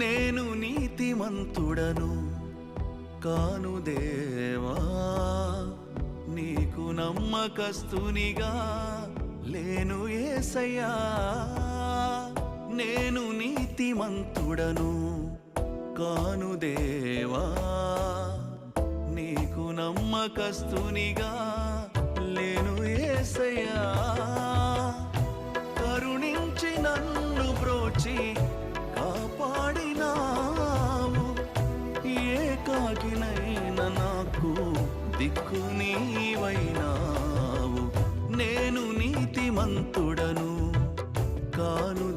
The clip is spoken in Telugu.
నేను నీతిమంతుడను కాను దేవా, నీకు నమ్మకస్తునిగా లేను యేసయ్యా. నేను నీతిమంతుడను కాను దేవా, నీకు నమ్మకస్తునిగా లేను యేసయ్యా. కరుణించి నన్ను బ్రోచి కాపాడినావు, ఏకాకినైన నాకు దిక్కు నీవైనావు. నేను నీతిమంతుడను కాను